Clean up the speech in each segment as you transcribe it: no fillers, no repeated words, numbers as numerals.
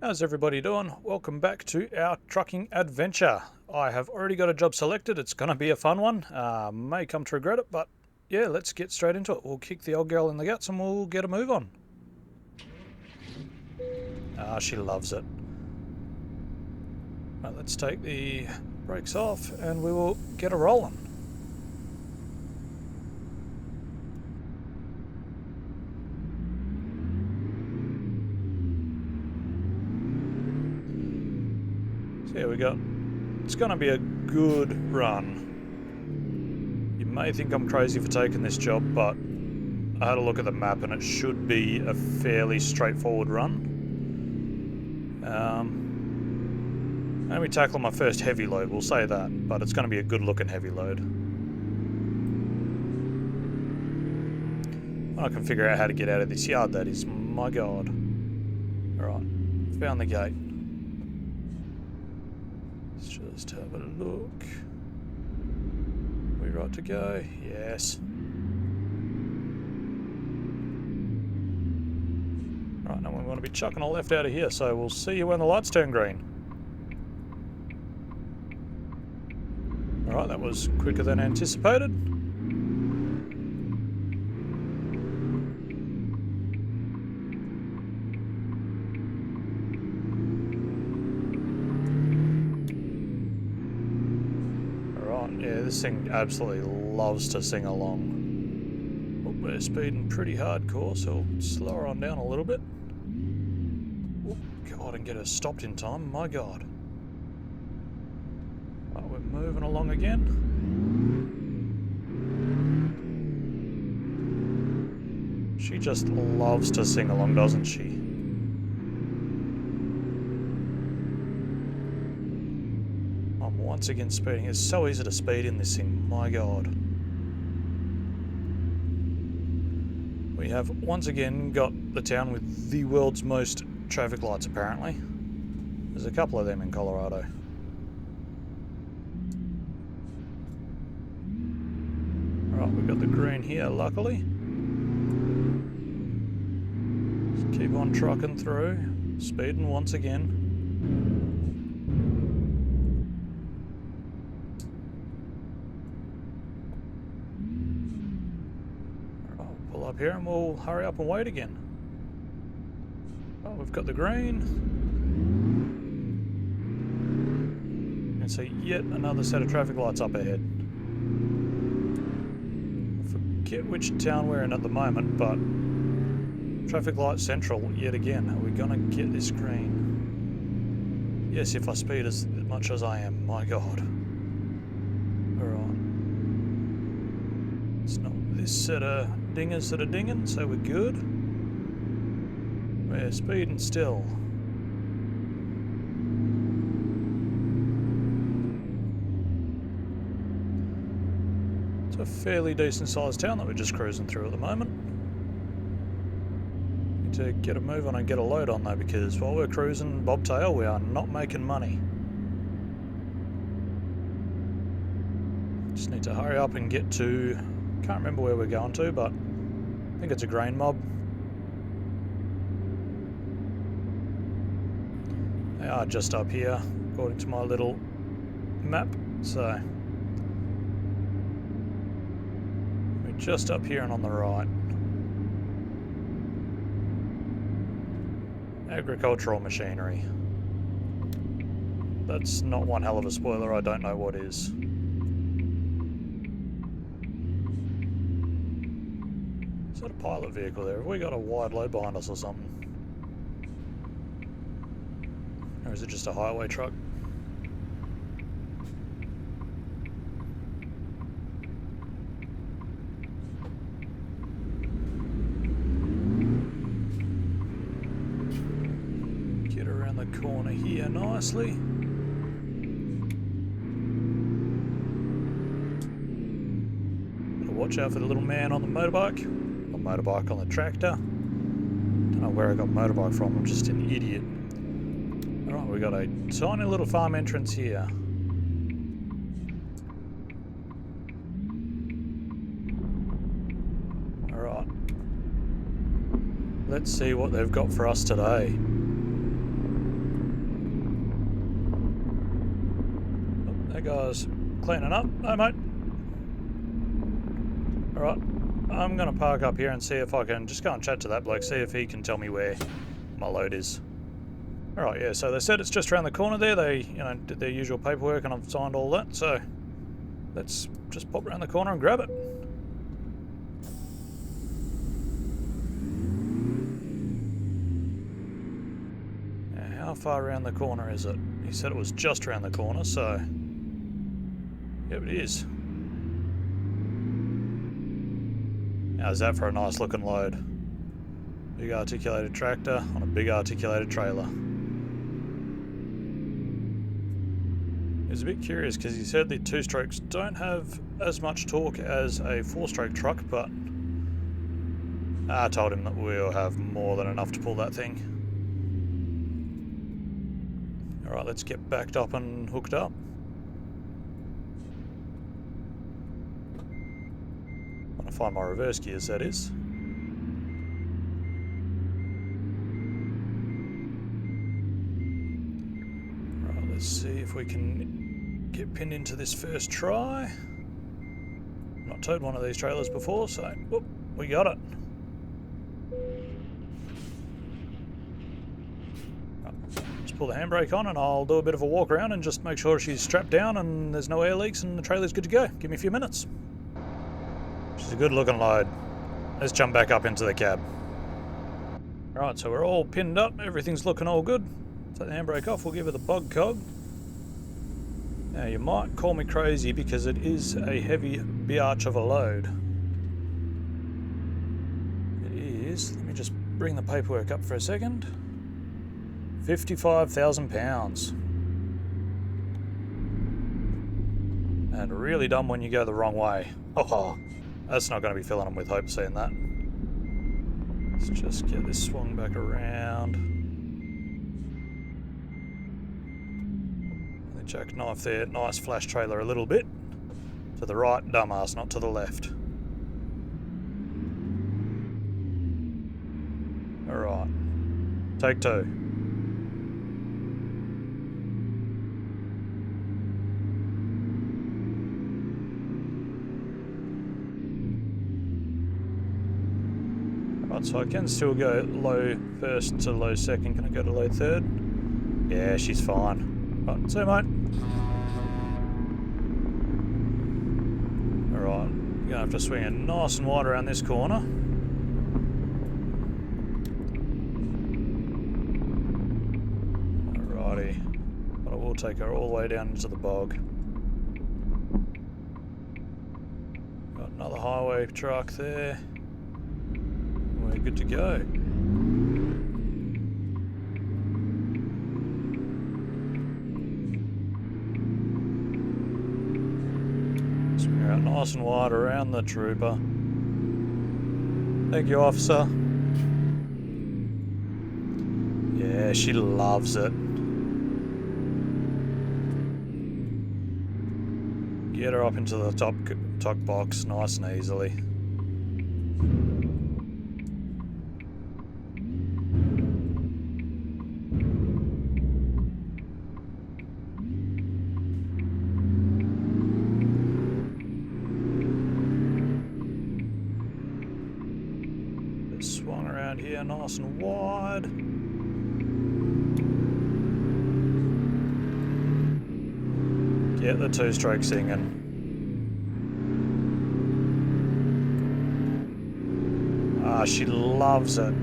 How's everybody doing? Welcome back to our trucking adventure. I have already got a job selected. It's going to be a fun one. May come to regret it, but yeah, let's get straight into it. We'll kick the old girl in the guts and we'll get a move on. She loves it. Right, let's take the brakes off and we will get a rolling. So here we go. It's going to be a good run. You may think I'm crazy for taking this job, but I had a look at the map and it should be a fairly straightforward run. And we tackle my first heavy load, we'll say that, but it's going to be a good looking heavy load. I can figure out how to get out of this yard, that is, my god. Alright, found the gate. Let's just have a look. We right to go? Yes. Right, now we want to be chucking a left out of here, so we'll see you when the lights turn green. Alright, that was quicker than anticipated. Alright, yeah, this thing absolutely loves to sing along. Oh, we're speeding pretty hardcore, so we'll slow her on down a little bit. Oh, God, and get her stopped in time, my god. Right, we're moving along again. She just loves to sing along, doesn't she? I'm once again speeding. It's so easy to speed in this thing, my god. We have once again got the town with the world's most traffic lights, apparently. There's a couple of them in Colorado. Right, we've got the green here, luckily. Just keep on trucking through, speeding once again. Right, we'll pull up here and we'll hurry up and wait again. Oh, we've got the green. And so yet another set of traffic lights up ahead. Forget which town we're in at the moment, but traffic light central yet again. Are we gonna get this green? Yes, if I speed as much as I am, my god. Alright. It's not this set of dingers that are dinging, so we're good. We're speeding still. It's a fairly decent sized town that we're just cruising through at the moment. Need to get a move on and get a load on though, because while we're cruising bobtail, we are not making money. Just need to hurry up and get to, can't remember where we're going to, but I think it's a grain mob. They are just up here, according to my little map, so we're just up here and on the right. Agricultural machinery. That's not one hell of a spoiler, I don't know what is. Is that a pilot vehicle there? Have we got a wide load behind us or something? Or is it just a highway truck? Get around the corner here nicely. Gotta watch out for the little man on the motorbike. Or motorbike on the tractor. Don't know where I got motorbike from, I'm just an idiot. Alright, we got a tiny little farm entrance here. Alright. Let's see what they've got for us today. That guy's cleaning up. No, mate. Alright, I'm going to park up here and see if I can just go and chat to that bloke, see if he can tell me where my load is. Alright, yeah, so they said it's just around the corner there. They, did their usual paperwork and I've signed all that, so let's just pop around the corner and grab it. Now, how far around the corner is it? He said it was just around the corner, so yep, it is. How's that for a nice looking load? Big articulated tractor on a big articulated trailer. He was a bit curious because he said the two-strokes don't have as much torque as a four-stroke truck, but I told him that we'll have more than enough to pull that thing. Alright, let's get backed up and hooked up. Want to find my reverse gears, that is. Right, let's see if we can get pinned into this first try. I've not towed one of these trailers before, so whoop, we got it. Pull the handbrake on and I'll do a bit of a walk around and just make sure she's strapped down and there's no air leaks and the trailer's good to go. Give me a few minutes. She's a good looking load. Let's jump back up into the cab. Right, so we're all pinned up, everything's looking all good. Take the handbrake off, we'll give her the bog cog. Now you might call me crazy because it is a heavy biatch of a load. It is, let me just bring the paperwork up for a second. 55,000 pounds. And really dumb when you go the wrong way. Oh, that's not going to be filling them with hope seeing that. Let's just get this swung back around. The jackknife there, nice flash trailer a little bit. To the right, dumbass, not to the left. Alright, take two. So I can still go low first to low second. Can I go to low third? Yeah, she's fine. Right, see you, mate. Alright, you're gonna have to swing it nice and wide around this corner. Alrighty. But I will take her all the way down into the bog. Got another highway truck there. We're good to go. Swing her out nice and wide around the trooper. Thank you, officer. Yeah, she loves it. Get her up into the top box nice and easily. Swung around here nice and wide. Get the two-stroke singing. Ah, she loves it.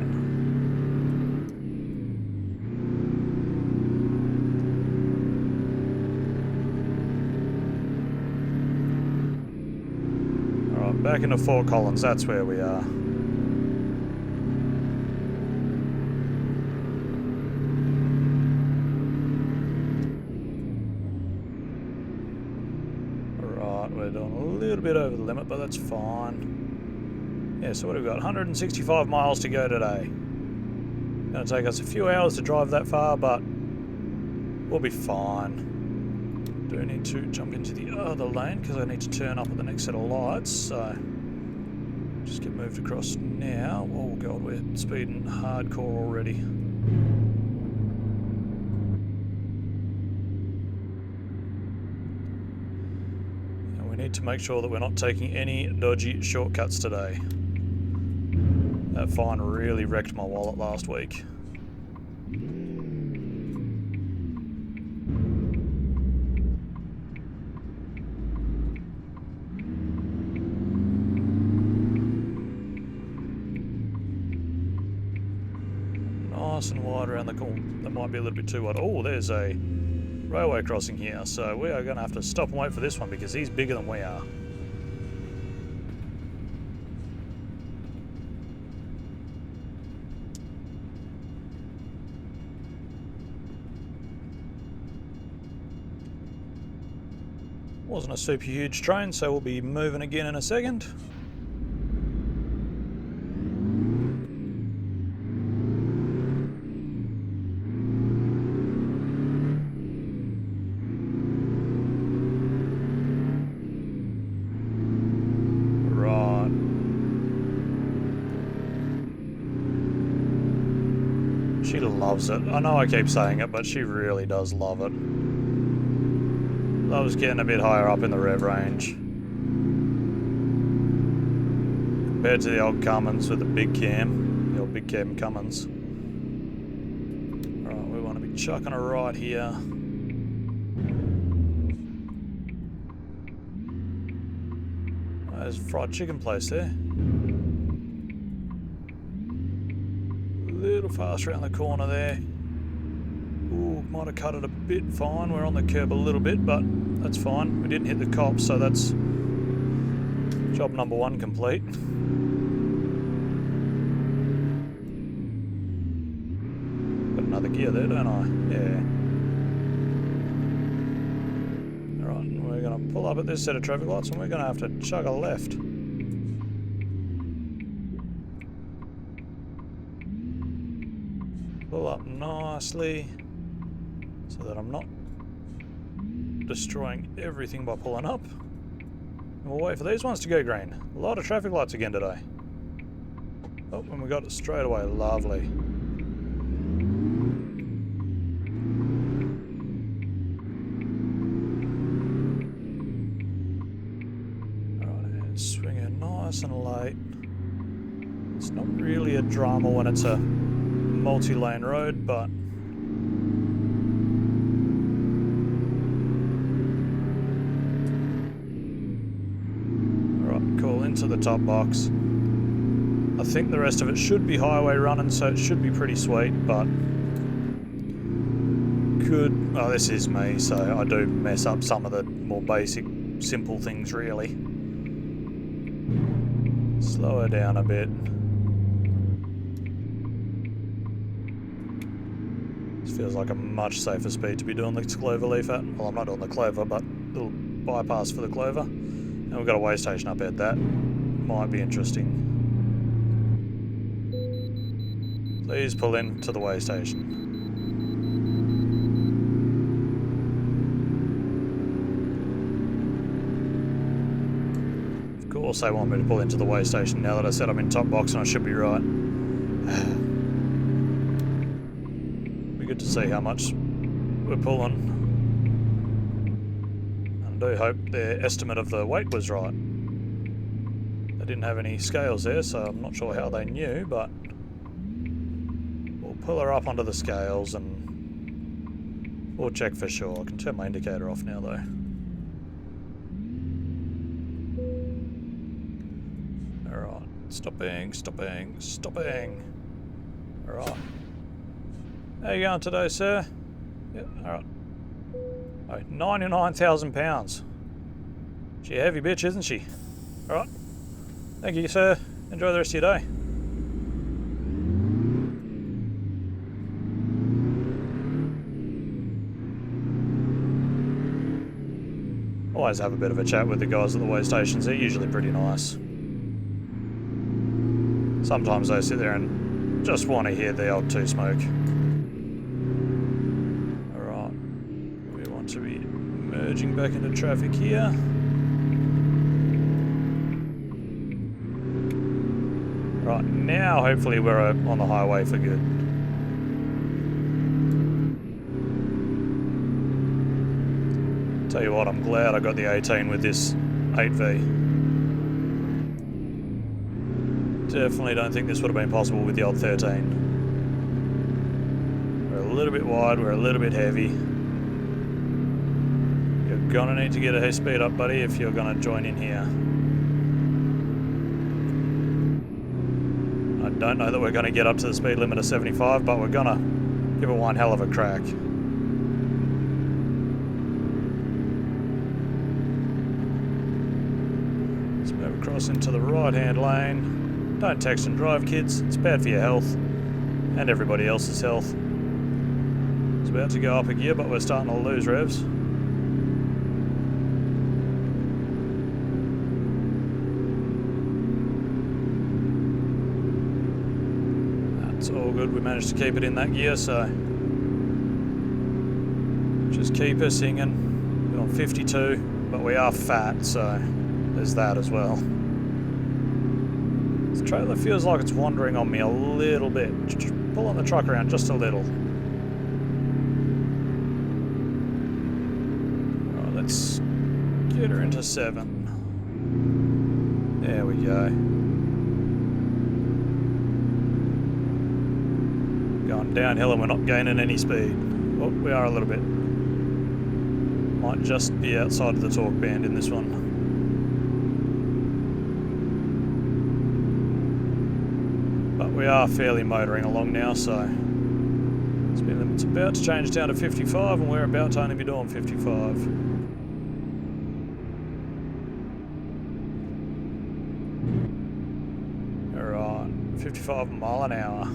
Alright, back into Fort Collinds, that's where we are. We're doing a little bit over the limit, but that's fine. Yeah, so what have we got? 165 miles to go today. Gonna take us a few hours to drive that far, but we'll be fine. Do need to jump into the other lane because I need to turn up at the next set of lights, so just get moved across now. Oh god, we're speeding hardcore already. need to make sure that we're not taking any dodgy shortcuts today. That fine really wrecked my wallet last week. Nice and wide around the corner. That might be a little bit too wide. Oh, there's a railway crossing here, so we are going to have to stop and wait for this one because he's bigger than we are. Wasn't a super huge train, so we'll be moving again in a second. Right. She loves it. I know I keep saying it, but she really does love it. Loves getting a bit higher up in the rev range. Compared to the old Cummins with the big cam. The old big cam Cummins. Right, we want to be chucking a right here. There's a fried chicken place there. A little fast around the corner there. Ooh, might have cut it a bit fine. We're on the curb a little bit, but that's fine. We didn't hit the cops, so that's job number one complete. Got another gear there, don't I? Yeah. Alright, we're going to pull up at this set of traffic lights and we're going to have to chug a left. Pull up nicely so that I'm not destroying everything by pulling up. And we'll wait for these ones to go green. A lot of traffic lights again today. Oh, and we got it straight away. Lovely. Alright, swing it nice and late. It's not really a drama when it's a multi-lane road, but cool, into the top box. I think the rest of it should be highway running, so it should be pretty sweet, but could... Oh, this is me, so I do mess up some of the more basic, simple things, really. Slow her down a bit. This feels like a much safer speed to be doing the clover leaf at. Well, I'm not doing the clover, but a little bypass for the clover. And we've got a way station up ahead. That might be interesting. Please pull in to the way station. Of course they want me to pull into the way station now that I said I'm in top box and I should be right. Be good to see how much we're pulling. I do hope their estimate of the weight was right. They didn't have any scales there, so I'm not sure how they knew, but we'll pull her up onto the scales and we'll check for sure. I can turn my indicator off now though. Alright, stopping, stopping, stopping. Alright. How you going today, sir? Yeah, alright. Oh, £99,000. She a heavy bitch, isn't she? Alright. Thank you, sir. Enjoy the rest of your day. Always have a bit of a chat with the guys at the way stations. They're usually pretty nice. Sometimes they sit there and just want to hear the old two smoke. To be merging back into traffic here. Right, now hopefully we're on the highway for good. Tell you what, I'm glad I got the 18 with this 8V. Definitely don't think this would have been possible with the old 13. We're a little bit wide, we're a little bit heavy. You're gonna need to get a speed up, buddy, if you're gonna join in here. I don't know that we're gonna get up to the speed limit of 75, but we're gonna give it one hell of a crack. Let's move across into the right-hand lane. Don't text and drive, kids. It's bad for your health and everybody else's health. It's about to go up a gear, but we're starting to lose revs. That's all good. We managed to keep it in that gear, so just keep us singing. We're on 52, but we are fat, so there's that as well. This trailer feels like it's wandering on me a little bit. Just pulling the truck around just a little. Right, let's get her into 7. There we go. Going downhill and we're not gaining any speed. Oh, we are a little bit. Might just be outside of the torque band in this one. But we are fairly motoring along now, so speed limit's about to change down to 55 and we're about to only be doing 55. Alright, 55 mile an hour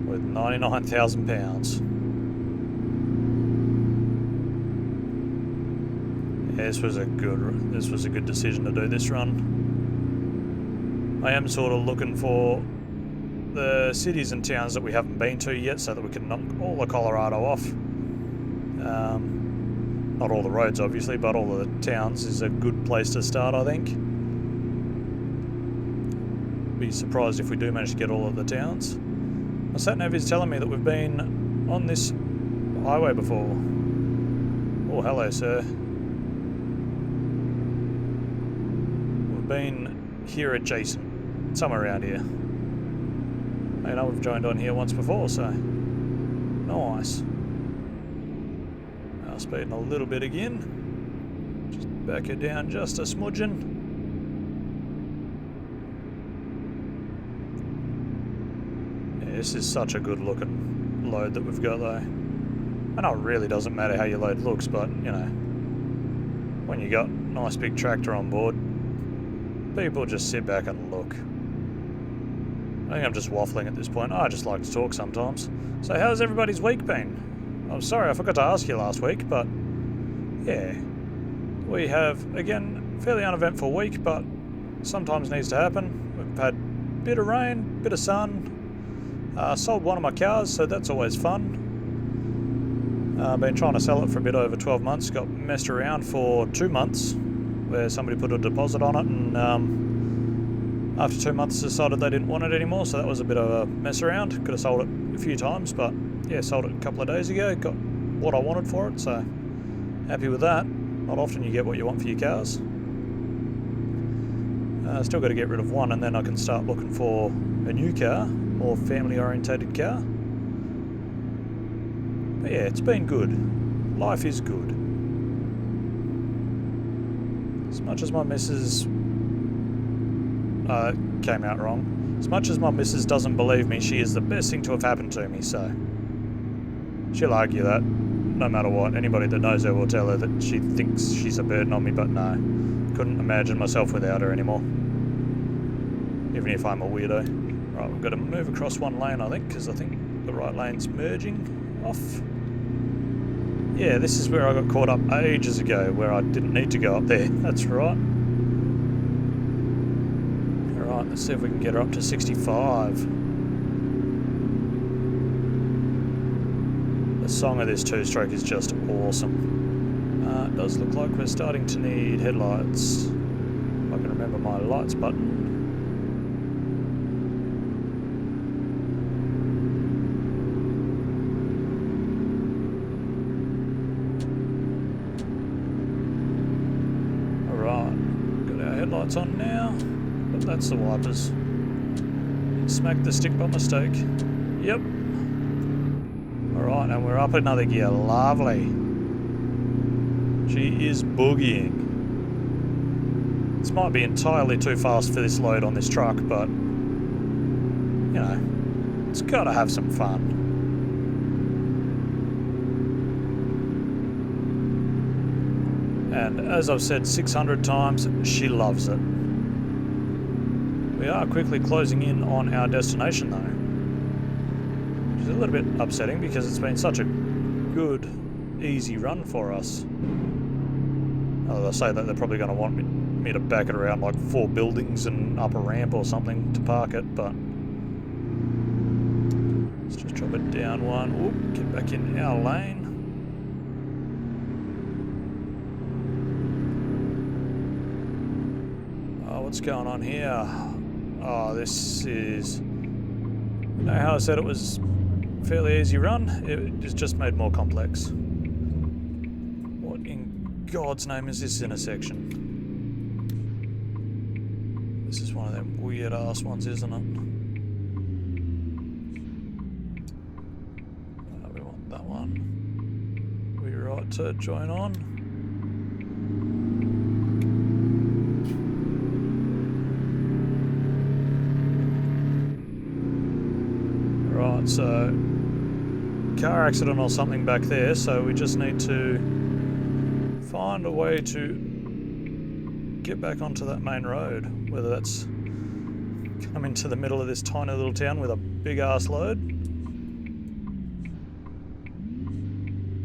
with 99,000 pounds. Yeah, this was a good decision to do this run. I am sort of looking for the cities and towns that we haven't been to yet so that we can knock all of Colorado off. Not all the roads obviously, but all of the towns is a good place to start, I think. Be surprised if we do manage to get all of the towns. My sat-nav is telling me that we've been on this highway before. Oh, hello, sir. We've been here adjacent, somewhere around here. I know we've joined on here once before, so nice. Now speeding a little bit again. Just back it down just a smudging. Yeah, this is such a good looking load that we've got though. I know it really doesn't matter how your load looks, but you know, when you got a nice big tractor on board, people just sit back and look. I think I'm just waffling at this point. I just like to talk sometimes. So how's everybody's week been? I'm sorry I forgot to ask you last week, but yeah. We have, again, fairly uneventful week, but sometimes needs to happen. We've had a bit of rain, bit of sun. Sold one of my cars, so that's always fun. Been trying to sell it for a bit over 12 months. Got messed around for 2 months, where somebody put a deposit on it, and after 2 months decided they didn't want it anymore, so that was a bit of a mess around. Could have sold it a few times, but yeah, sold it a couple of days ago. Got what I wanted for it, so happy with that. Not often you get what you want for your cars. Still got to get rid of one, and then I can start looking for a new car, more family-orientated car. But yeah, it's been good. Life is good. As much as my missus... came out wrong. As much as my missus doesn't believe me, she is the best thing to have happened to me, so... she'll argue that, no matter what. Anybody that knows her will tell her that she thinks she's a burden on me, but no. Couldn't imagine myself without her anymore. Even if I'm a weirdo. Right, we've got to move across one lane, I think, because I think the right lane's merging off. Yeah, this is where I got caught up ages ago, where I didn't need to go up there. That's right. Alright, let's see if we can get her up to 65. The song of this two-stroke is just awesome. It does look like we're starting to need headlights. If I can remember my lights button. headlights on now, but that's the wipers. Smacked the stick by mistake. Yep. Alright, and we're up another gear. Lovely. She is boogieing. This might be entirely too fast for this load on this truck, but, you know, it's got to have some fun. And as I've said 600 times, she loves it. We are quickly closing in on our destination though, which is a little bit upsetting because it's been such a good, easy run for us. I say that they're probably going to want me to back it around like 4 buildings and up a ramp or something to park it, but let's just drop it down one. Oop, get back in our lane. Oh, what's going on here? Oh, this is... You know how I said it was a fairly easy run? It is just made more complex. What in God's name is this intersection? This is one of them weird ass ones, isn't it? We want that one. We right to join on. Right, so car accident or something back there, so we just need to find a way to get back onto that main road, whether that's come into the middle of this tiny little town with a big ass load,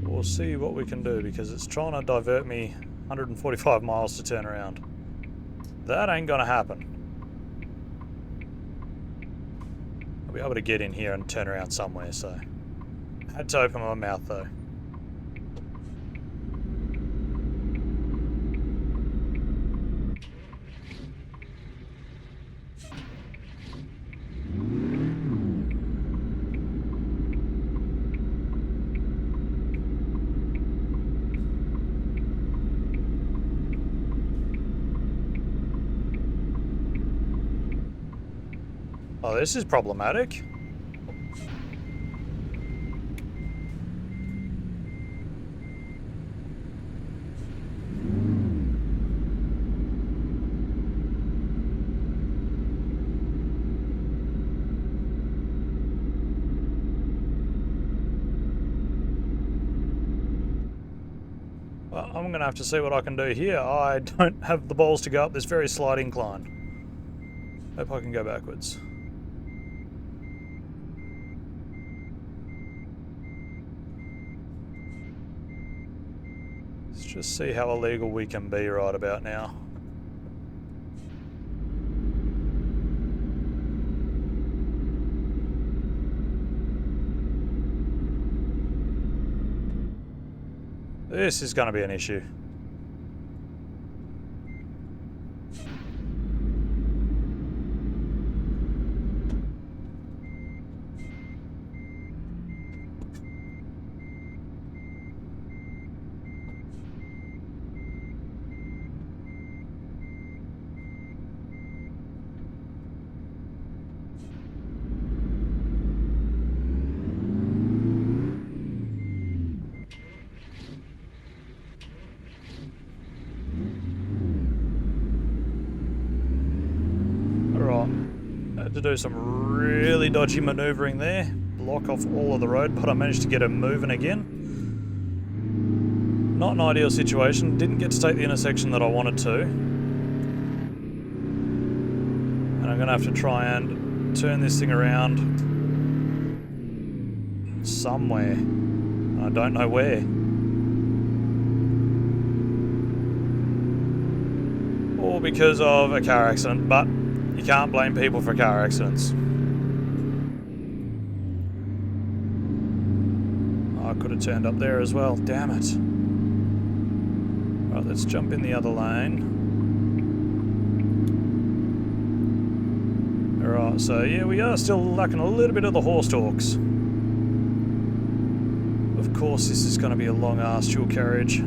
or see what we can do, because it's trying to divert me 145 miles to turn around. That ain't gonna happen. I'll be able to get in here and turn around somewhere, so I had to open my mouth though. Oh, this is problematic. Well, I'm going to have to see what I can do here. I don't have the balls to go up this very slight incline. Hope I can go backwards. Let's just see how illegal we can be right about now. This is going to be an issue. To do some really dodgy manoeuvring there, block off all of the road, but I managed to get her moving again. Not an ideal situation, didn't get to take the intersection that I wanted to. And I'm going to have to try and turn this thing around somewhere. I don't know where. All because of a car accident, but you can't blame people for car accidents. Oh, I could have turned up there as well. Damn it. Right, let's jump in the other lane. Alright, so yeah, we are still lacking a little bit of the horse talks. Of course, this is going to be a long-ass dual carriage.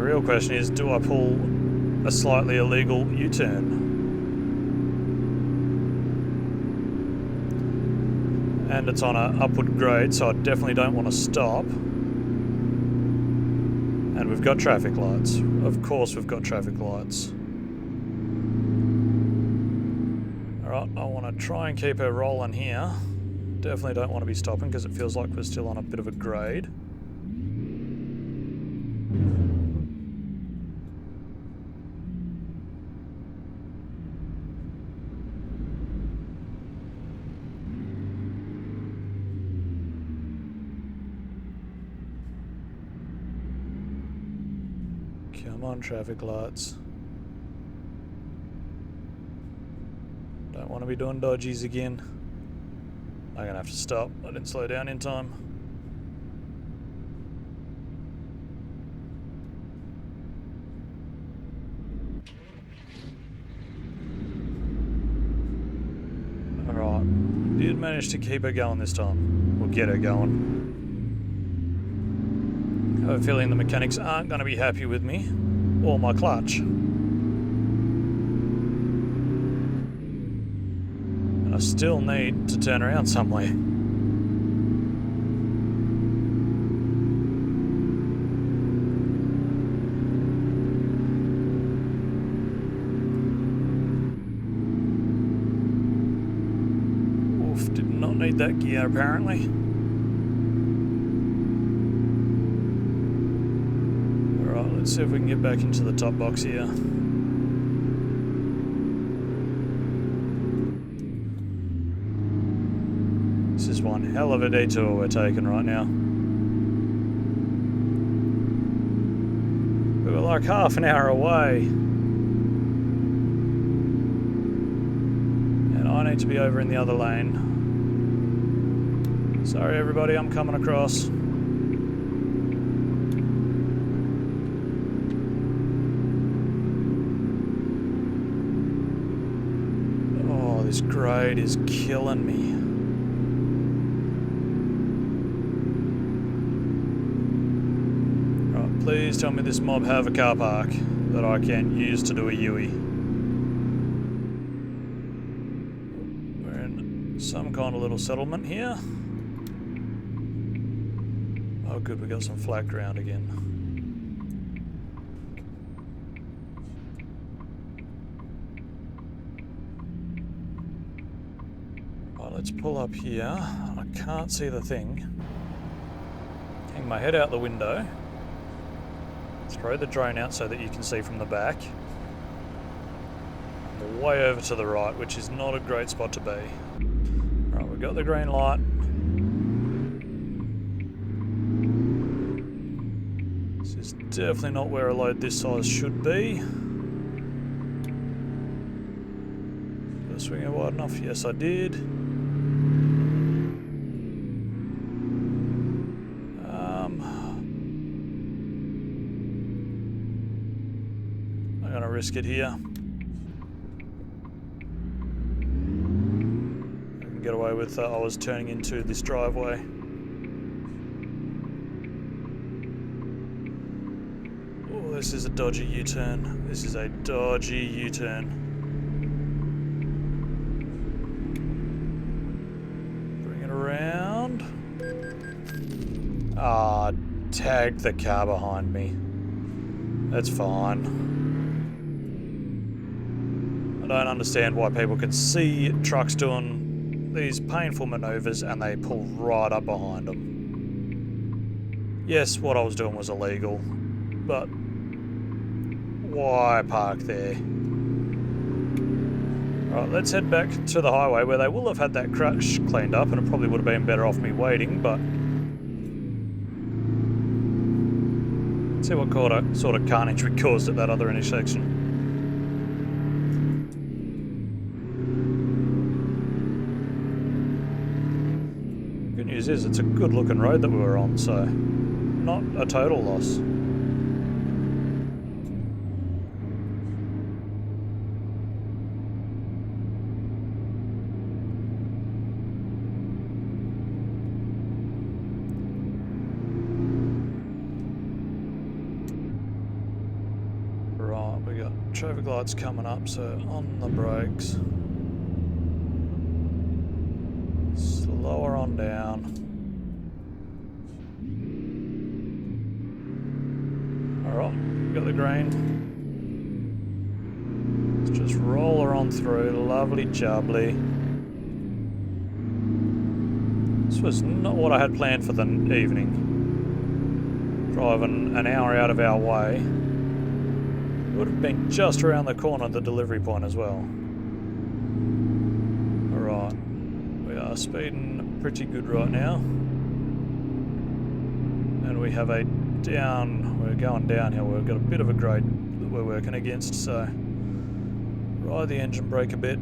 real question is, do I pull a slightly illegal U-turn? And it's on an upward grade, so I definitely don't want to stop. And we've got traffic lights. Of course we've got traffic lights. Alright, I want to try and keep her rolling here. Definitely don't want to be stopping because it feels like we're still on a bit of a grade. Come on, traffic lights. Don't want to be doing dodgies again. I'm gonna have to stop. I didn't slow down in time. Alright, did manage to keep her going this time. We'll get her going. I have a feeling the mechanics aren't going to be happy with me or my clutch. And I still need to turn around somewhere. Oof, did not need that gear apparently. Let's see if we can get back into the top box here. This is one hell of a detour we're taking right now. We were like half an hour away. And I need to be over in the other lane. Sorry everybody, I'm coming across. This grade is killing me. Right, please tell me this mob have a car park that I can use to do a Yui. We're in some kind of little settlement here. Oh good, we got some flat ground again. Let's pull up here. I can't see the thing. Hang my head out the window. Throw the drone out so that you can see from the back. I'm way over to the right, which is not a great spot to be. Right, we've got the green light. This is definitely not where a load this size should be. Did I swing it wide enough? Yes, I did. I'm gonna risk it here. I can get away with I was turning into this driveway. Oh, this is a dodgy U-turn. This is a dodgy U-turn. Bring it around. Ah, tagged the car behind me. That's fine. I don't understand why people can see trucks doing these painful maneuvers and they pull right up behind them. Yes, what I was doing was illegal, but why park there? Right, let's head back to the highway where they will have had that crash cleaned up and it probably would have been better off me waiting, but let's see what sort of carnage we caused at that other intersection. Good news is it's a good looking road that we were on, so not a total loss. traffic light's coming up, so on the brakes. Slower on down. Alright, got the green. Let's just roll her on through, lovely jubbly. This was not what I had planned for the evening. Driving an hour out of our way. Would have been just around the corner of the delivery point as well. Alright, we are speeding pretty good right now. And we have a we're going downhill, we've got a bit of a grade that we're working against, so ride the engine brake a bit.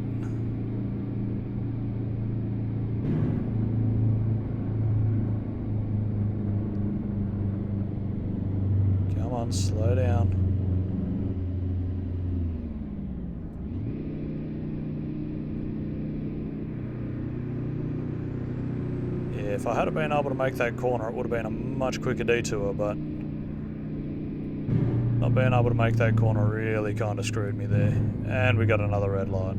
Come on, slow down. Yeah, if I had been able to make that corner, it would have been a much quicker detour, but not being able to make that corner really kind of screwed me there. And we got another red light.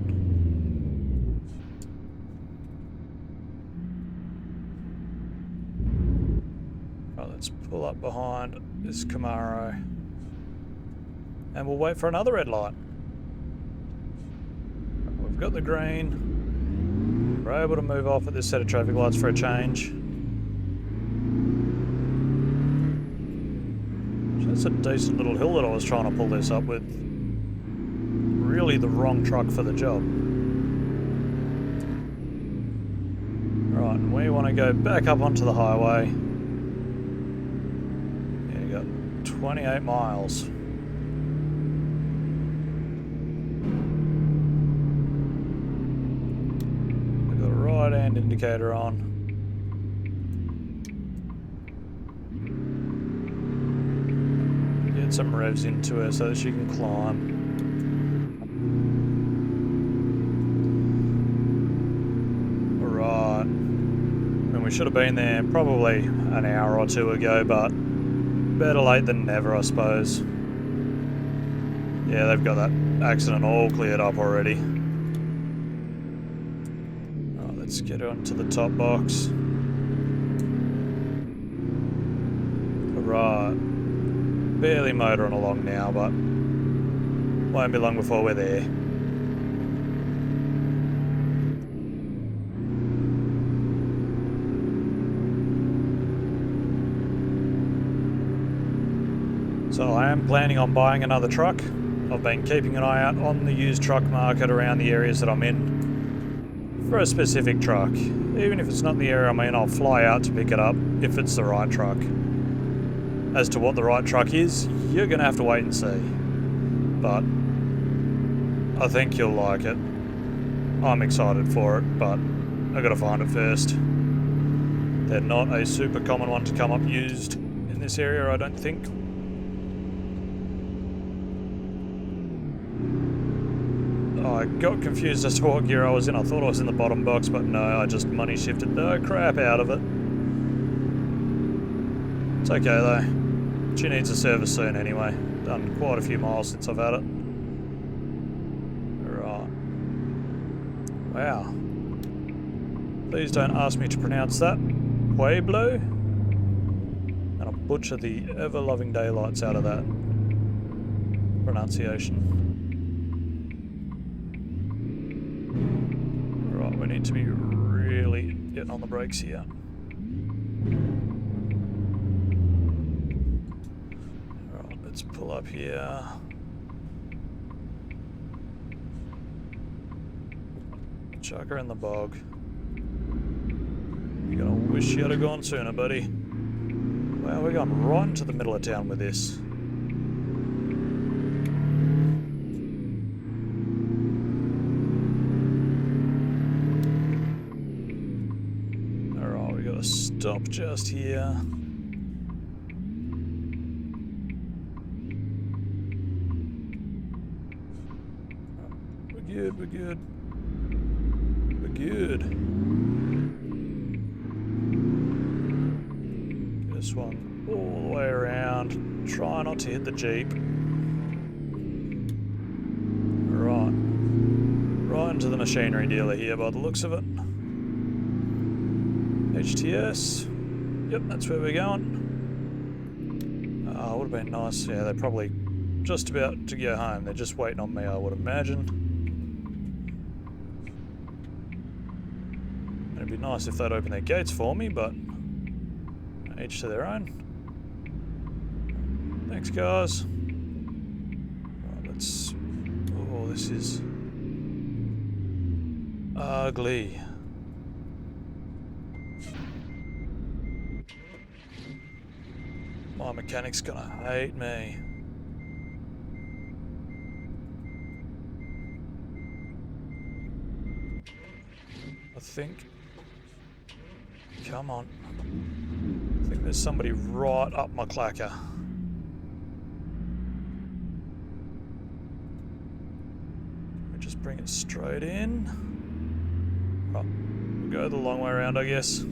Right, let's pull up behind this Camaro. And we'll wait for another red light. We've got the green. We're able to move off at this set of traffic lights for a change. That's a decent little hill that I was trying to pull this up with. Really the wrong truck for the job. Right, and we want to go back up onto the highway. Yeah, you got 28 miles. We've got a right hand indicator on. Some revs into her so that she can climb. Alright. And we should have been there probably an hour or two ago, but better late than never, I suppose. Yeah, they've got that accident all cleared up already. Alright, let's get her onto the top box. Alright. Barely motoring along now, but won't be long before we're there. So I am planning on buying another truck. I've been keeping an eye out on the used truck market around the areas that I'm in for a specific truck. Even if it's not the area I'm in, I'll fly out to pick it up if it's the right truck. As to what the right truck is, you're going to have to wait and see. But I think you'll like it. I'm excited for it, but I've got to find it first. They're not a super common one to come up used in this area, I don't think. I got confused as to what gear I was in. I thought I was in the bottom box, but no, I just money shifted the crap out of it. It's okay though. She needs a service soon anyway. Done quite a few miles since I've had it. Right. Wow. Please don't ask me to pronounce that. Pueblo? And I'll butcher the ever-loving daylights out of that pronunciation. Right, we need to be really getting on the brakes here. Let's pull up here. Chuck her in the bog. You're gonna wish you had gone sooner, buddy. Wow, we're going right into the middle of town with this. Alright, we gotta stop just here. We're good. We're good. This one all the way around. Try not to hit the Jeep. to the machinery dealer here by the looks of it. HTS. Yep, that's where we're going. Would have been nice. Yeah, they're probably just about to go home. They're just waiting on me, I would imagine. It'd be nice if they'd open their gates for me, but each to their own. Thanks, guys. Right, let's... Oh, this is ugly. My mechanic's gonna hate me. I think... Come on. I think there's somebody right up my clacker. Let me just bring it straight in. Oh, we'll go the long way around, I guess.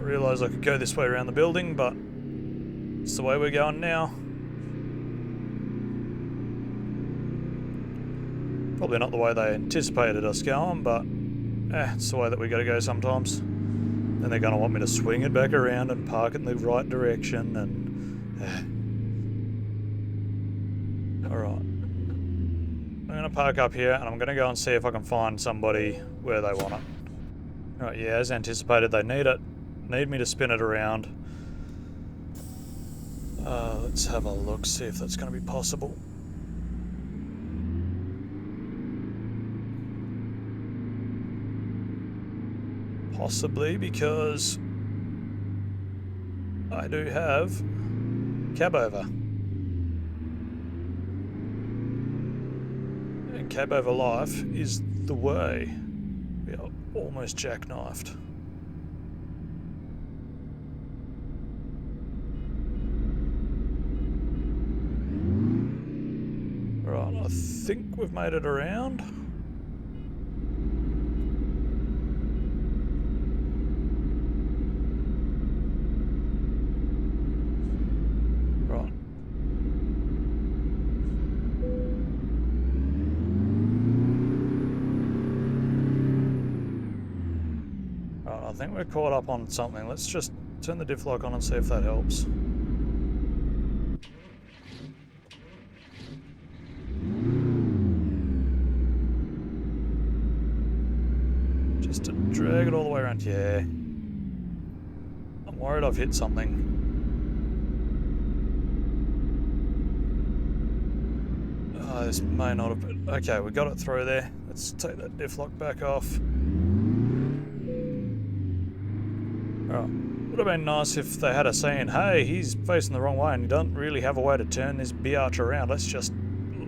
Realise I could go this way around the building, but it's the way we're going now. Probably not the way they anticipated us going, but it's the way that we got to go sometimes. Then they're going to want me to swing it back around and park it in the right direction, and alright. I'm going to park up here and I'm going to go and see if I can find somebody where they want it. Right, yeah, as anticipated, they need it. Need me to spin it around. Let's have a look, see if that's going to be possible. Possibly, because I do have cab over. And cab over life is the way. We are almost jackknifed. I think we've made it around. Right. Right, I think we're caught up on something. Let's just turn the diff lock on and see if that helps. Just to drag it all the way around. Yeah. I'm worried I've hit something. Oh, this may not have been... Okay, we got it through there. Let's take that diff lock back off. Alright. Would have been nice if they had us saying, hey, he's facing the wrong way and he doesn't really have a way to turn this biatch around. Let's just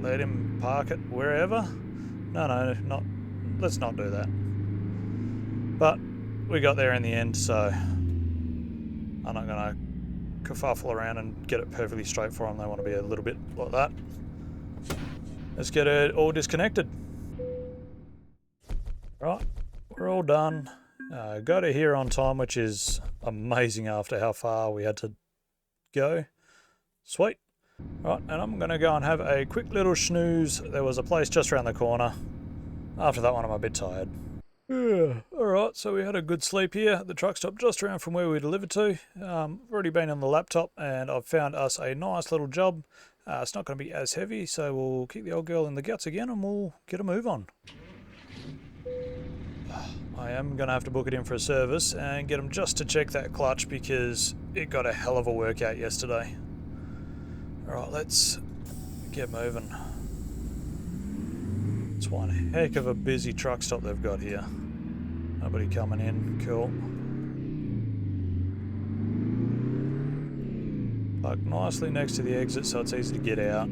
let him park it wherever. No, let's not do that. But we got there in the end, so I'm not going to kerfuffle around and get it perfectly straight for them. They want to be a little bit like that. Let's get it all disconnected. Right, we're all done. Got it here on time, which is amazing after how far we had to go. Sweet. Right, and I'm going to go and have a quick little snooze. There was a place just around the corner. After that one, I'm a bit tired. Alright, so we had a good sleep here at the truck stop just around from where we delivered to. Already been on the laptop and I've found us a nice little job. It's not going to be as heavy, so we'll kick the old girl in the guts again and we'll get a move on. I am going to have to book it in for a service and get them just to check that clutch because it got a hell of a workout yesterday. Alright, let's get moving. It's one heck of a busy truck stop they've got here. Nobody coming in, cool. Parked nicely next to the exit so it's easy to get out.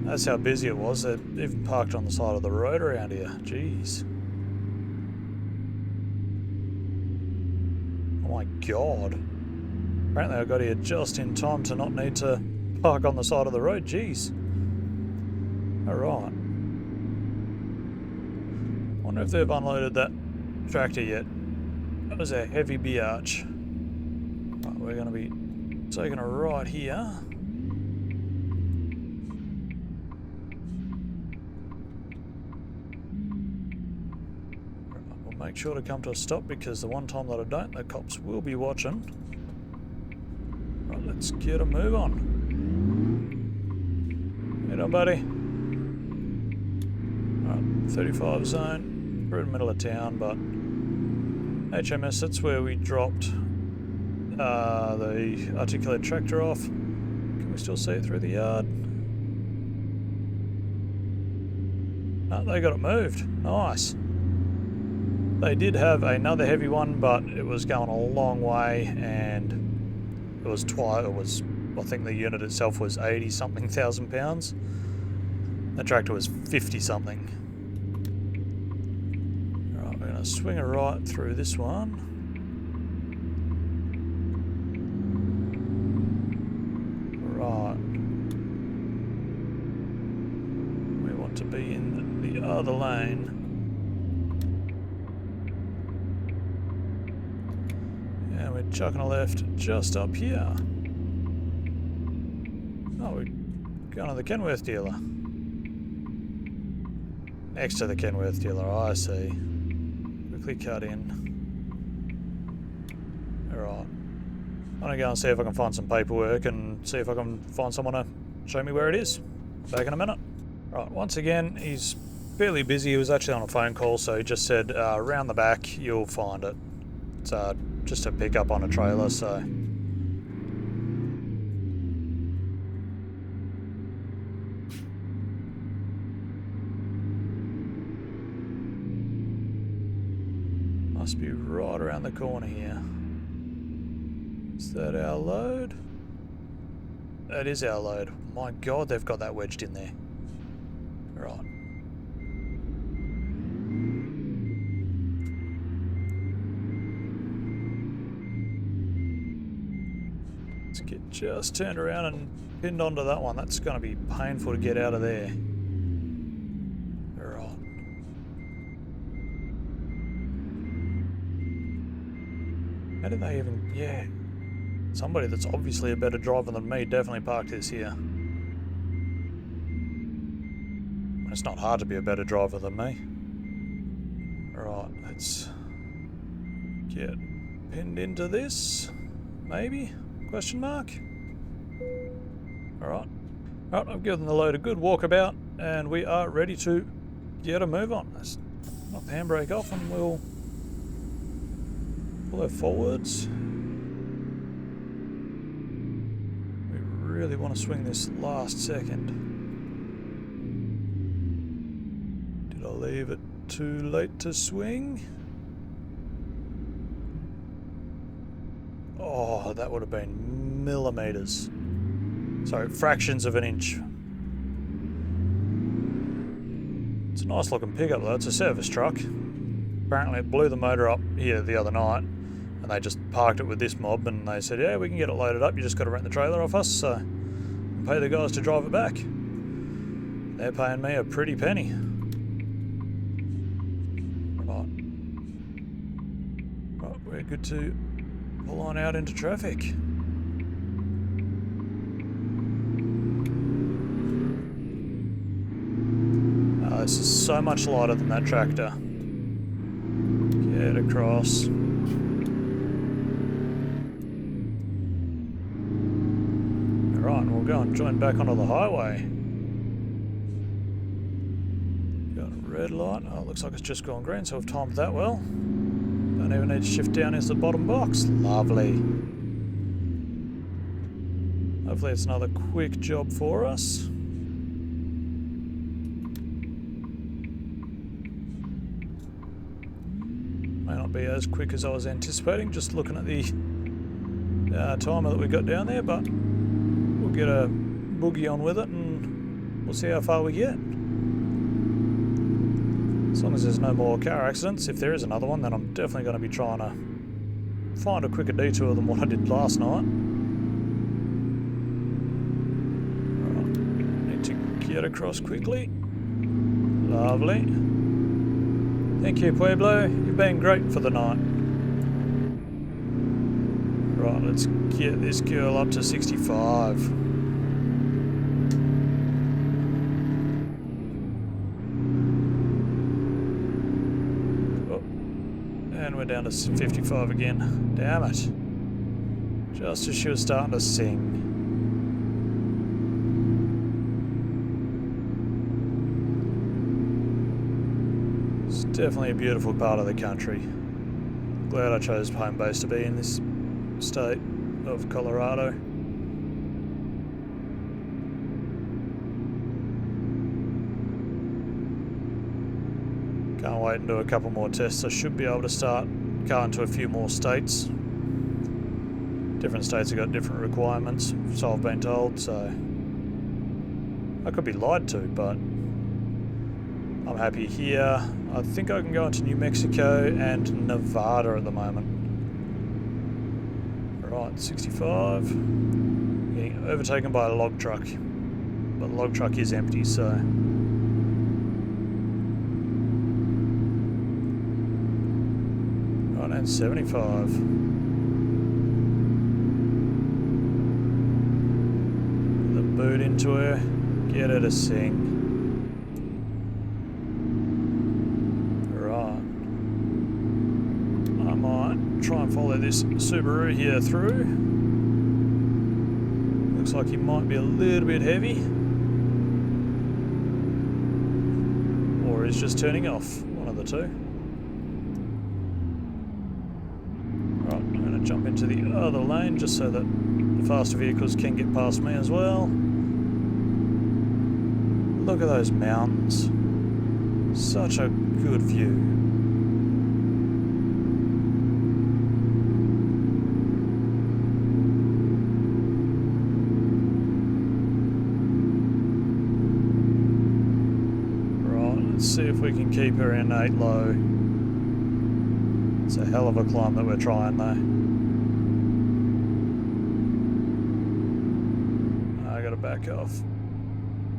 That's how busy it was. They've even parked on the side of the road around here. Jeez. Oh my god. Apparently I got here just in time to not need to park on the side of the road. Jeez. Alright. Wonder if they've unloaded that tractor yet. That was a heavy biatch. Right, we're going to be taking a right here. Right, we'll make sure to come to a stop because the one time that I don't, the cops will be watching. Right, let's get a move on. Hey on, buddy. Right, 35 zone. We're in the middle of town, but HMS, that's where we dropped the articulated tractor off. Can we still see it through the yard? No, they got it moved. Nice. They did have another heavy one, but it was going a long way, and it was I think the unit itself was 80-something thousand pounds. The tractor was 50-something. Right, we're going to swing a right through this one. Right. We want to be in the other lane. And we're chucking a left just up here. Oh, we're going to the Kenworth dealer. Next to the Kenworth dealer, I see. Quickly cut in. Alright. I'm going to go and see if I can find some paperwork and see if I can find someone to show me where it is. Back in a minute. Right, once again, he's fairly busy. He was actually on a phone call, so he just said, around the back, you'll find it. It's just a pickup on a trailer, so... Must be right around the corner here. Is that our load? That is our load. My God, they've got that wedged in there. Right. Let's get just turned around and pinned onto that one. That's going to be painful to get out of there. How did they even... Yeah. Somebody that's obviously a better driver than me definitely parked this here. It's not hard to be a better driver than me. Alright, let's get pinned into this. Maybe? Question mark? Alright. Alright, I've given the load a good walkabout and we are ready to get a move on. Let's knock the handbrake off and we'll pull her forwards. We really want to swing this last second. Did I leave it too late to swing? Oh, that would have been millimeters. Sorry, fractions of an inch. It's a nice looking pickup though, it's a service truck. Apparently it blew the motor up here the other night and they just parked it with this mob and they said, yeah, we can get it loaded up, you just got to rent the trailer off us, so pay the guys to drive it back. They're paying me a pretty penny. Right. Right, we're good to pull on out into traffic. This is so much lighter than that tractor. Get across. Alright, we'll go and join back onto the highway. Got a red light. Oh, it looks like it's just gone green, so we've timed that well. Don't even need to shift down into the bottom box. Lovely. Hopefully it's another quick job for us. May not be as quick as I was anticipating, just looking at the timer that we got down there, but we'll get a boogie on with it and we'll see how far we get. As long as there's no more car accidents. If there is another one, then I'm definitely going to be trying to find a quicker detour than what I did last night. Right. Need to get across quickly. Lovely. Thank you, Pueblo. You've been great for the night. Right, let's get this girl up to 65. Oh, and we're down to 55 again. Damn it. Just as she was starting to sing. It's definitely a beautiful part of the country. Glad I chose home base to be in this state of Colorado. Can't wait and do a couple more tests. I should be able to start going to a few more states. Different states have got different requirements, so I've been told, so I could be lied to, but I'm happy here. I think I can go into New Mexico and Nevada at the moment. Right, 65. Getting overtaken by a log truck. But the log truck is empty, so... Right, and 75. The boot into her. Get her to sing. Try and follow this Subaru here through. Looks like he might be a little bit heavy. Or he's just turning off. One of the two. Right, I'm going to jump into the other lane just so that the faster vehicles can get past me as well. Look at those mountains. Such a good view. See if we can keep her in 8 low. It's a hell of a climb that we're trying though. I gotta back off.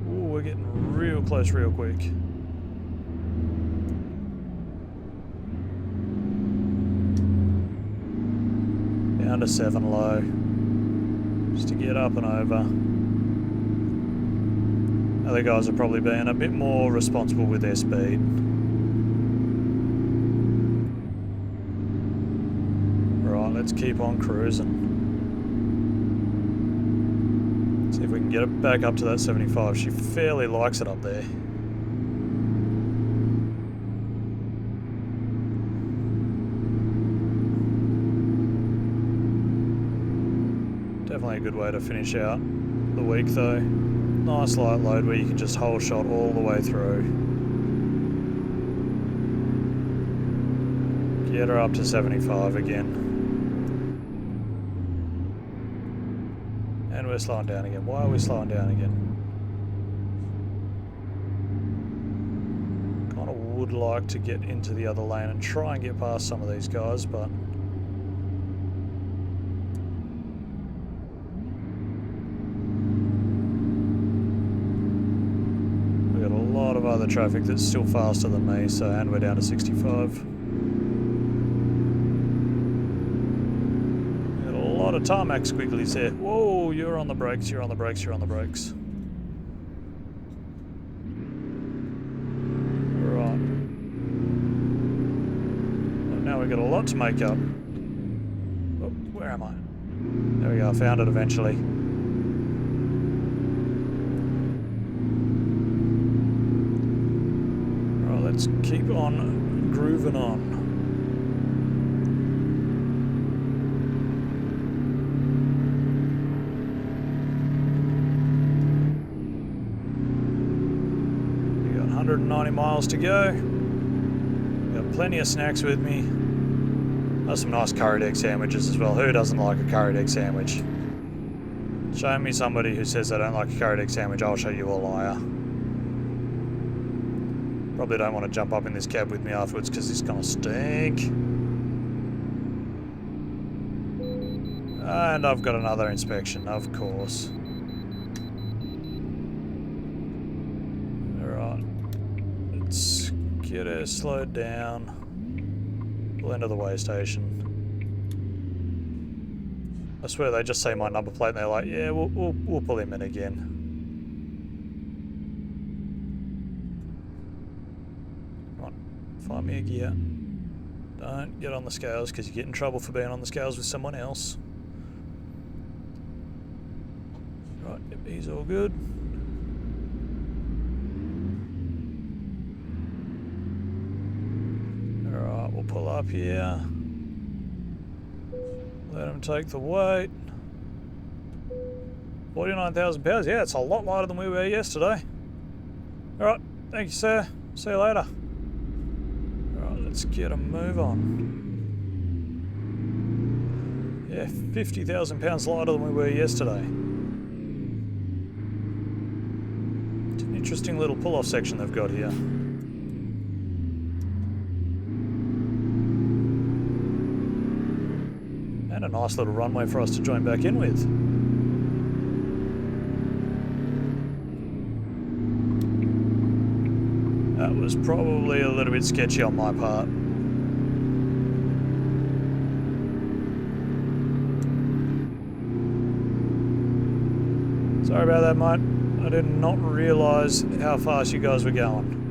Ooh, we're getting real close real quick. Down to 7 low. Just to get up and over. Other guys are probably being a bit more responsible with their speed. Right, let's keep on cruising. See if we can get it back up to that 75. She fairly likes it up there. Definitely a good way to finish out the week though. Nice light load where you can just hold shot all the way through. Get her up to 75 again. And we're slowing down again. Why are we slowing down again? Kind of would like to get into the other lane and try and get past some of these guys, but... other traffic that's still faster than me, so, and we're down to 65. Got a lot of tarmac squigglies there. Whoa, you're on the brakes, you're on the brakes, you're on the brakes. Right. Well, now we've got a lot to make up. Oh, where am I? There we go, I found it eventually. Let's keep on grooving on. We got 190 miles to go. Got plenty of snacks with me. There's some nice curried egg sandwiches as well. Who doesn't like a curried egg sandwich? Show me somebody who says they don't like a curried egg sandwich, I'll show you a liar. Probably don't want to jump up in this cab with me afterwards because it's going to stink. And I've got another inspection, of course. Alright. Let's get her slowed down. Pull into the way station. I swear they just say my number plate and they're like, yeah, we'll pull him in again. Come on, find me a gear. Don't get on the scales because you get in trouble for being on the scales with someone else. Right, yep, he's all good. Alright, we'll pull up here. Let him take the weight. 49,000 pounds. Yeah, it's a lot lighter than we were yesterday. Alright, thank you, sir. See you later. Alright, let's get a move on. Yeah, 50,000 pounds lighter than we were yesterday. It's an interesting little pull-off section they've got here. And a nice little runway for us to join back in with. That was probably a little bit sketchy on my part. Sorry about that, mate. I did not realise how fast you guys were going.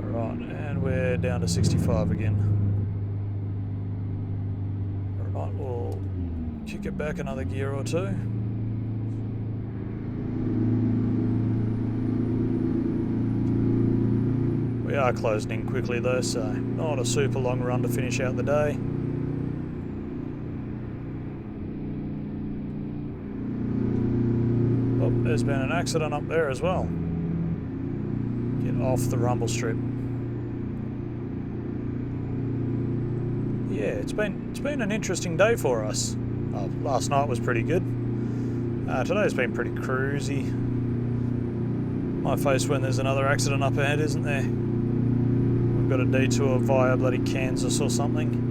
Alright, and we're down to 65 again. Alright, we'll kick it back another gear or two. We are closing in quickly though, so not a super long run to finish out the day. Oh, there's been an accident up there as well. Get off the rumble strip. Yeah, it's been an interesting day for us. Last night was pretty good. Today's been pretty cruisy. Might face when there's another accident up ahead, isn't there? We've got a detour via bloody Kansas or something.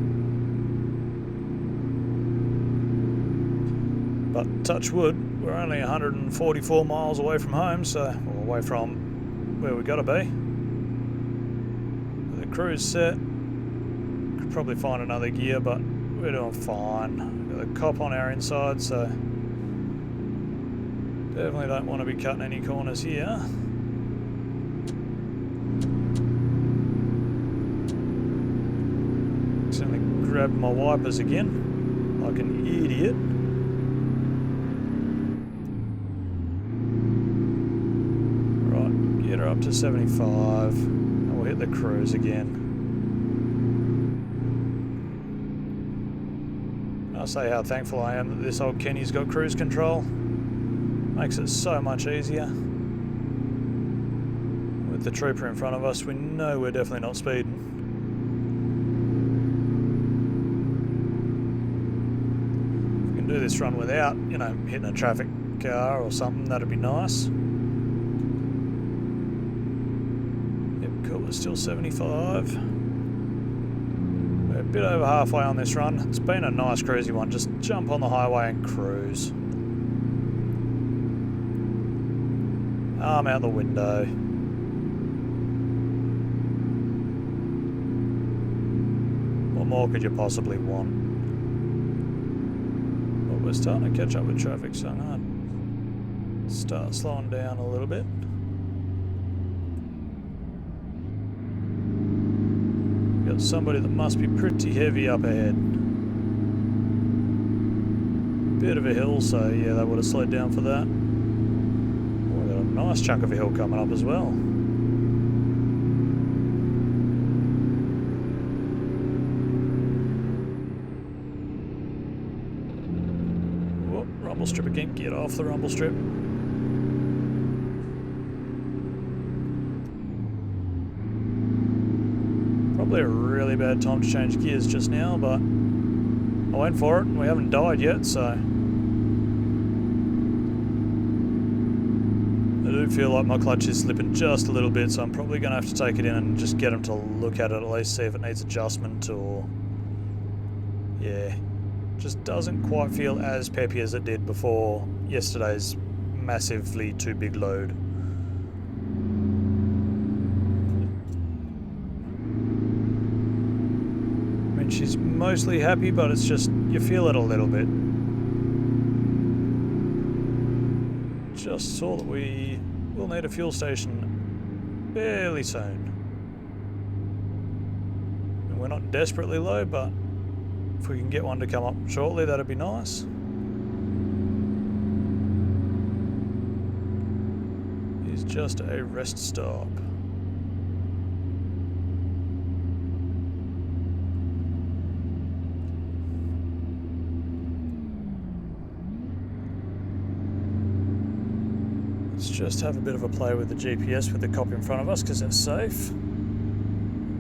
But touch wood, we're only 144 miles away from home, so or away from where we gotta be. With the cruise set, could probably find another gear, but we're doing fine. Got the cop on our inside, so definitely don't want to be cutting any corners here. Accidentally grabbed my wipers again, like an idiot. Right, get her up to 75, and we'll hit the cruise again. I'll say how thankful I am that this old Kenny's got cruise control. Makes it so much easier. With the trooper in front of us, we know we're definitely not speeding. If we can do this run without, you know, hitting a traffic car or something, that'd be nice. Yep, cool, we're still 75. We're a bit over halfway on this run. It's been a nice cruisy one. Just jump on the highway and cruise. Arm out the window. What more could you possibly want? Well, we're starting to catch up with traffic, so I'm going to start slowing down a little bit. We've got somebody that must be pretty heavy up ahead. Bit of a hill, so yeah, they would have slowed down for that. Nice chunk of a hill coming up as well. Whoop, rumble strip again. Get off the rumble strip. Probably a really bad time to change gears just now, but I went for it and we haven't died yet, so I do feel like my clutch is slipping just a little bit, so I'm probably going to have to take it in and just get them to look at it, at least see if it needs adjustment or... yeah, just doesn't quite feel as peppy as it did before yesterday's massively too big load. she's mostly happy, but it's just, you feel it a little bit. Just saw that we will need a fuel station fairly soon. And we're not desperately low, but if we can get one to come up shortly, that'd be nice. It's just a rest stop. Let's just have a bit of a play with the GPS with the cop in front of us because it's safe.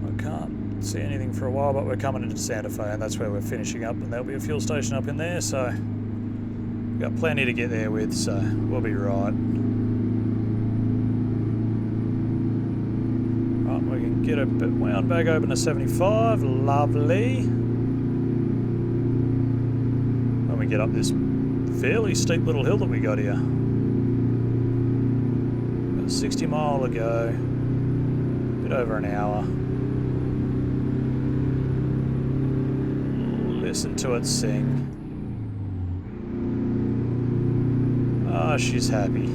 I can't see anything for a while, but we're coming into Santa Fe and that's where we're finishing up, and there'll be a fuel station up in there, so we've got plenty to get there with, so we'll be right. Right, we can get a bit wound back open to 75, lovely. When we get up this fairly steep little hill that we got here. 60 mile to go, bit over an hour. Listen to it sing. Ah, she's happy.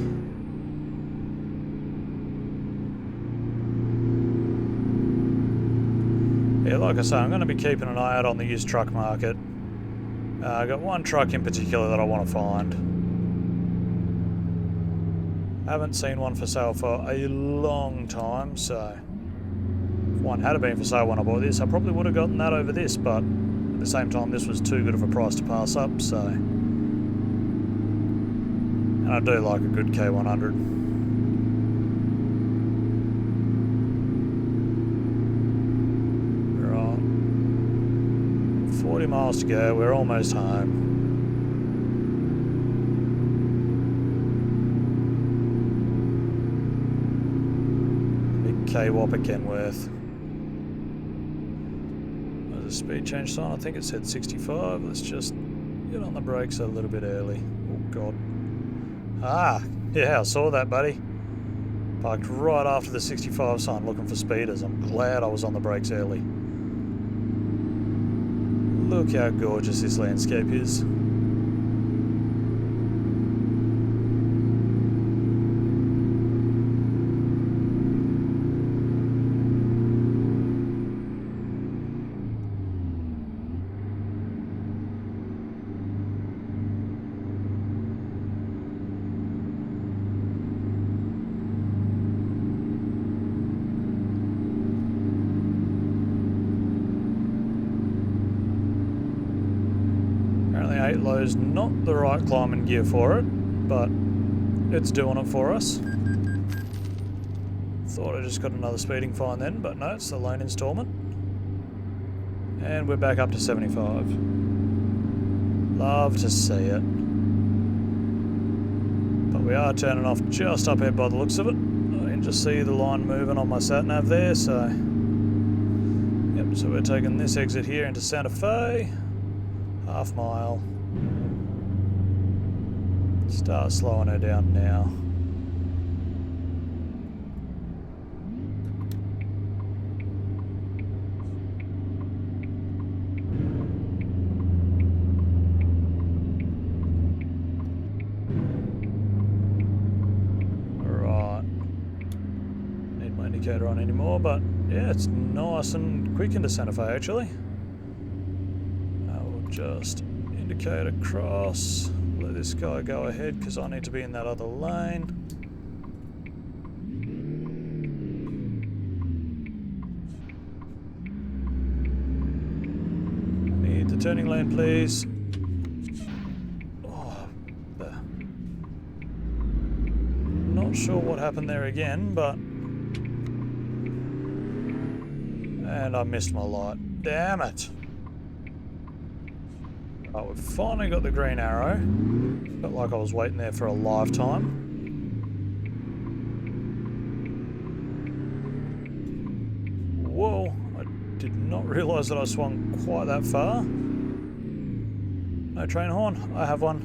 Yeah, like I say, I'm going to be keeping an eye out on the used truck market. I got one truck in particular that I want to find. Haven't seen one for sale for a long time, so if one had been for sale when I bought this, I probably would have gotten that over this, but at the same time this was too good of a price to pass up, so. And I do like a good K100. Right. 40 miles to go, we're almost home. Whopper Kenworth. There's a speed change sign, I think it said 65. Let's just get on the brakes a little bit early. Oh god. Ah, yeah, I saw that, buddy. Parked right after the 65 sign looking for speeders. I'm glad I was on the brakes early. Look how gorgeous this landscape is. Low's not the right climbing gear for it, but it's doing it for us. Thought I just got another speeding fine then, but no, it's the loan instalment. And we're back up to 75. Love to see it. But we are turning off just up ahead by the looks of it. I can just see the line moving on my sat-nav there, so. Yep, so we're taking this exit here into Santa Fe. Half mile. Start slowing her down now. Alright. Need my indicator on anymore, but yeah, it's nice and quick into Santa Fe actually. I will just indicate across. Let this guy go ahead because I need to be in that other lane. Need the turning lane, please. Oh, not sure what happened there again, but. And I missed my light. Damn it. Oh, we've finally got the green arrow. Felt like I was waiting there for a lifetime. Whoa, I did not realise that I swung quite that far. No train horn, I have one.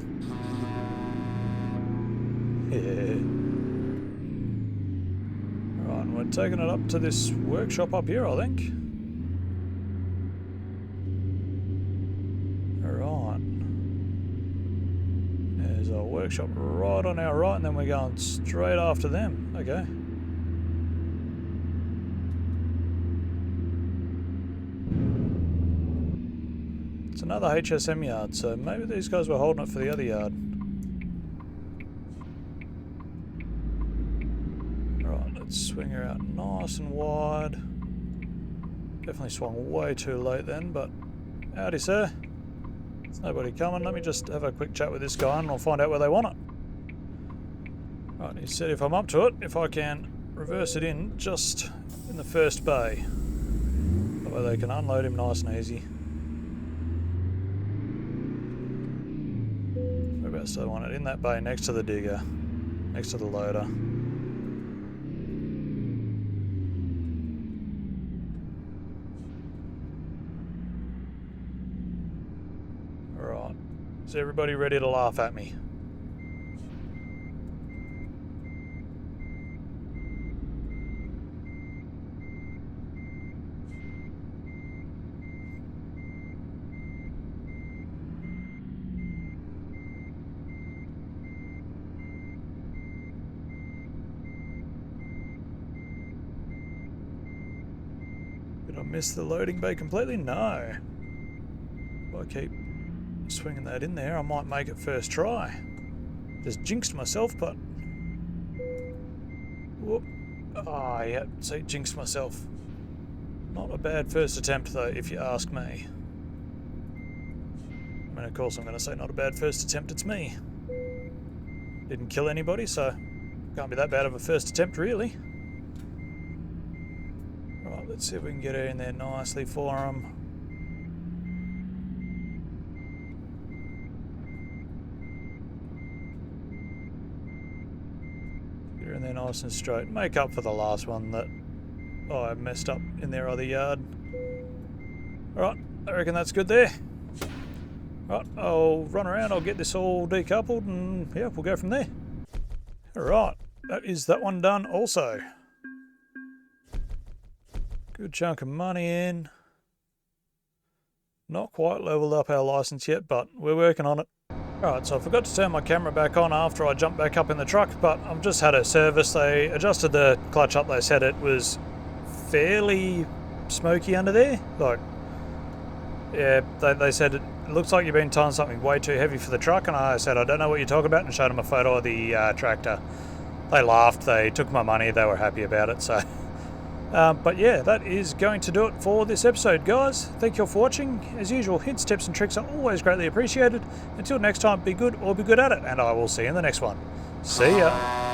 Yeah. Right, and we're taking it up to this workshop up here, I think. workshop right on our right, and then we're going straight after them. Okay. It's another HSM yard, so maybe these guys were holding it for the other yard. Right, let's swing her out nice and wide. Definitely swung way too late then, but howdy, sir. There's nobody coming. Let me just have a quick chat with this guy and I'll find out where they want it. Right, he said if I'm up to it, if I can reverse it in just in the first bay. That way they can unload him nice and easy. Whereabouts do I want it? In that bay next to the digger, next to the loader. Alright, is everybody ready to laugh at me? Did I miss the loading bay completely? No. If I keep swinging that in there, I might make it first try. Just jinxed myself, but... Whoop. Ah, yeah, see, jinxed myself. Not a bad first attempt, though, if you ask me. I mean, of course, I'm going to say not a bad first attempt, it's me. Didn't kill anybody, so can't be that bad of a first attempt, really. Right, let's see if we can get her in there nicely for him. Get her in there nice and straight. Make up for the last one that I messed up in their other yard. Alright, I reckon that's good there. Right, I'll run around, I'll get this all decoupled, and yeah, we'll go from there. Alright, that is that one done also. Good chunk of money in. Not quite leveled up our license yet, but we're working on it. Alright, so I forgot to turn my camera back on after I jumped back up in the truck, but I've just had a service. They adjusted the clutch up. They said it was fairly smoky under there. Like, yeah, they said it looks like you've been towing something way too heavy for the truck, and I said I don't know what you're talking about, and showed them a photo of the tractor. They laughed, they took my money, they were happy about it, so... but yeah, that is going to do it for this episode, guys. Thank you all for watching. As usual, hints, tips and tricks are always greatly appreciated. Until next time, be good or be good at it, and I will see you in the next one. See ya!